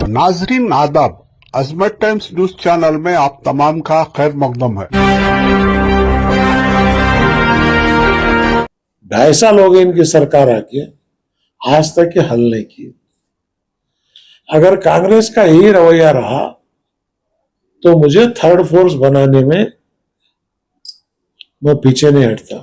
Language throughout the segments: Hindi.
नाजरीन आदाब, अजमत टाइम्स न्यूज चैनल में आप तमाम का खैर मकदम है। 2.5 साल हो गए इनकी सरकार आके, आज तक ये हल नहीं की। अगर कांग्रेस का यही रवैया रहा तो मुझे थर्ड फोर्स बनाने में मैं पीछे नहीं हटता।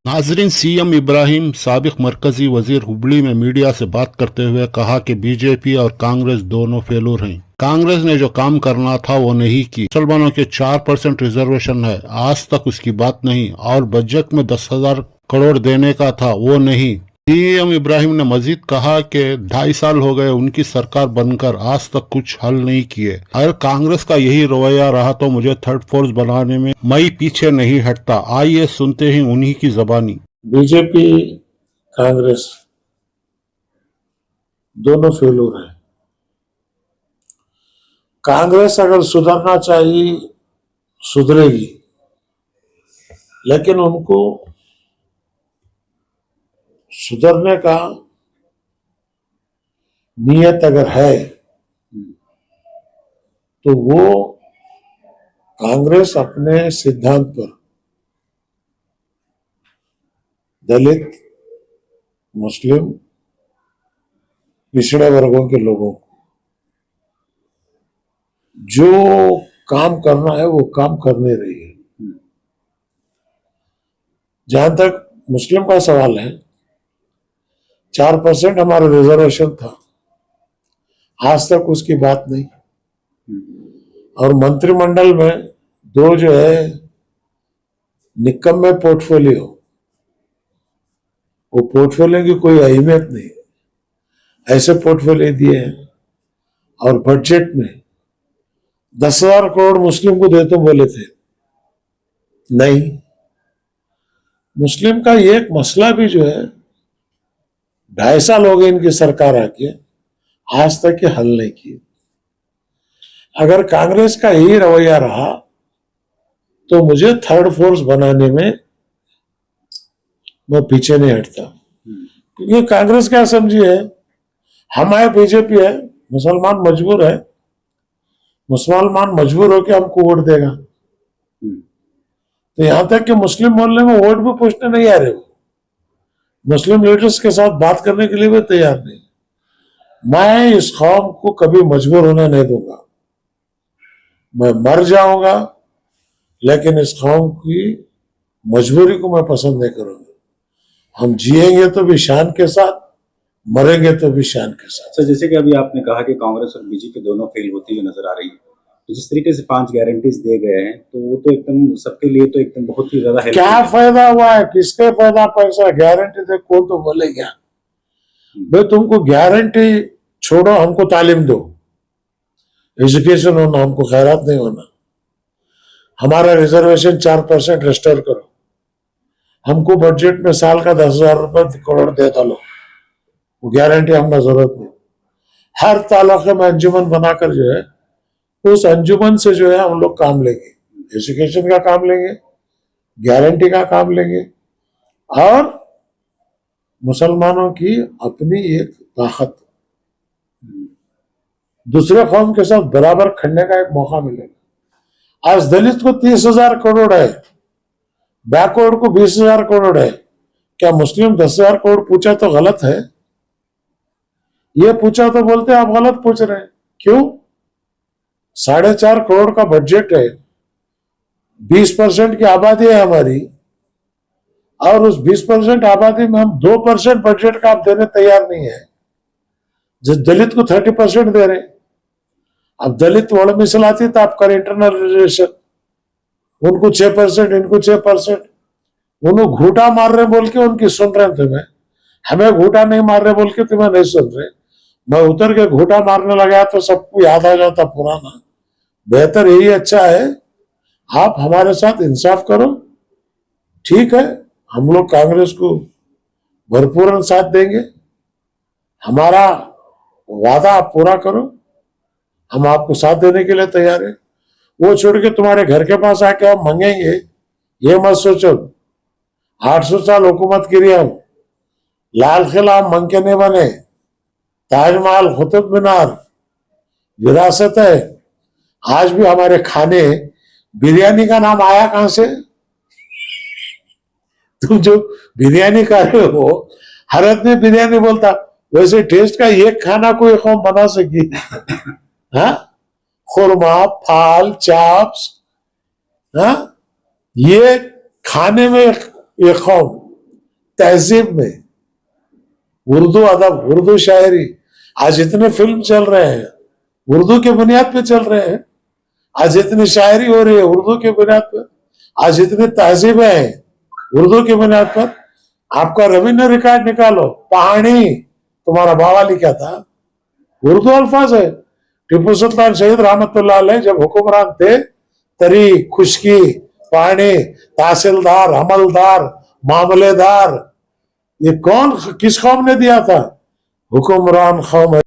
नाजरीन, सीएम इब्राहिम साबिक मरकजी वजीर हुबली में मीडिया से बात करते हुए कहा कि बीजेपी और कांग्रेस दोनों फेलूर हैं। कांग्रेस ने जो काम करना था वो नहीं की। मुसलमानों के 4% रिजर्वेशन है, आज तक उसकी बात नहीं, और बजट में 10,000 करोड़ देने का था वो नहीं। सीएम इब्राहिम ने मजीद कहा कि 2.5 साल हो गए उनकी सरकार बनकर, आज तक कुछ हल नहीं किए। अगर कांग्रेस का यही रवैया रहा तो मुझे थर्ड फोर्स बनाने में मैं पीछे नहीं हटता। आइए सुनते हैं उन्हीं की जबानी। बीजेपी कांग्रेस दोनों फेलूर है। कांग्रेस अगर सुधरना चाहिए सुधरेगी, लेकिन उनको सुधरने का नियत अगर है तो वो कांग्रेस अपने सिद्धांत पर दलित, मुस्लिम, पिछड़े वर्गों के लोगों को जो काम करना है वो काम करने रही है। जहां तक मुस्लिम का सवाल है, 4% हमारा रिजर्वेशन था, आज तक उसकी बात नहीं। और मंत्रिमंडल में दो जो है निकम्मे पोर्टफोलियो, वो पोर्टफोलियो की कोई अहमियत नहीं, ऐसे पोर्टफोलियो दिए हैं। और बजट में 10,000 करोड़ मुस्लिम को दे तो बोले थे, नहीं। मुस्लिम का एक मसला भी जो है 2.5 साल हो गए इनकी सरकार आके, आज तक ये हल नहीं की। अगर कांग्रेस का यही रवैया रहा तो मुझे थर्ड फोर्स बनाने में मैं पीछे नहीं हटता। क्योंकि कांग्रेस क्या समझी है, हम आए, बीजेपी है, मुसलमान मजबूर है, मुसलमान मजबूर होकर हमको वोट देगा। तो यहां तक कि मुस्लिम मोहल्ले में वोट भी पूछने नहीं आ रहे, वो मुस्लिम लीडर्स के साथ बात करने के लिए भी तैयार नहीं। मैं इस कौम को कभी मजबूर होने नहीं दूंगा। मैं मर जाऊंगा लेकिन इस कौम की मजबूरी को मैं पसंद नहीं करूंगा। हम जिएंगे तो भी शान के साथ, मरेंगे तो भी शान के साथ। सर, जैसे कि अभी आपने कहा कि कांग्रेस और बीजेपी दोनों फेल होती हुई नजर आ रही है, तो जिस तरीके से 5 गारंटीज दे गए हैं तो वो तो एकदम सबके लिए तो एकदम बहुत ही ज्यादा क्या फायदा हुआ है, किसके फायदा पैसा? गारंटी दे कौन तो बोलेगा भाई तुमको गारंटी छोड़ो, हमको तालीम दो, एजुकेशन होना, हमको खैरात नहीं होना। हमारा रिजर्वेशन 4% रिस्टोर करो, हमको बजट में साल का 10,000 रुपए करोड़ दे डालो, वो गारंटी हमने जरूरत नहीं। हर तालुके में अंजुमन बनाकर जो है, उस अंजुमन से जो है हम लोग काम लेंगे, एजुकेशन का काम लेंगे, गारंटी का काम लेंगे, और मुसलमानों की अपनी एक ताकत दूसरे कौम के साथ बराबर खड़ने का एक मौका मिलेगा। आज दलित को 30,000 करोड़ है, बैकवर्ड को 20,000 करोड़ है। क्या मुस्लिम 10,000 करोड़ पूछा तो गलत है? ये पूछा तो बोलते आप गलत पूछ रहे हैं। क्यों? 4.5 करोड़ का बजट है, 20% की आबादी है हमारी, और उस 20% आबादी में हम 2% बजट का आप देने तैयार नहीं है। जिस दलित को 30% दे रहे, अब दलित वोड़ मिसलाती तो आप करें इंटरनल रिजर्वेशन, उनको 6%, इनको 6%, उन्होंने घूटा मार रहे बोल के उनकी सुन रहे थे। मैं हमें घूटा नहीं मार रहे बोल के तुम्हें नहीं सुन रहे। मैं उतर के घूटा मारने लगा तो सबको याद आ जाता पुराना। बेहतर यही अच्छा है, आप हमारे साथ इंसाफ करो, ठीक है, हम लोग कांग्रेस को भरपूर साथ देंगे, हमारा वादा आप पूरा करो, हम आपको साथ देने के लिए तैयार है। वो छोड़ के तुम्हारे घर के पास आके हम मांगेंगे ये मत सोचो 800 साल हुकूमत करी हम, लाल किला मंके नहीं बने, ताजमहल कुतुब मीनार विरासत है। आज भी हमारे खाने, बिरयानी का नाम आया कहां से? तुम जो बिरयानी खा रहे हो, हर आदमी बिरयानी बोलता, वैसे टेस्ट का एक खाना कोई कौम बना सकी? हाँ, खुरमा, फाल, चाप्स, हाँ, ये खाने में एक कौम, तहजीब में, उर्दू अदब, उर्दू शायरी, आज इतने फिल्म चल रहे हैं उर्दू के बुनियाद पे चल रहे हैं, आज इतनी शायरी हो रही है उर्दू के बुनियाद पर, आज इतनी तहजीबें हैं उर्दू के बुनियाद पर। आपका रविंद्र रिकॉर्ड निकालो, पहाड़ी तुम्हारा बाबा लिखा था, उर्दू अल्फाज है। टीपू सुल्तान शहीद रहमतुल्लाह अलैह जब हुक्मरान थे, तरी, खुशकी, पहाड़ी, तहसीलदार, अमलदार, मामलेदार, ये कौन किस कौम ने दिया था? हुक्मरान कौम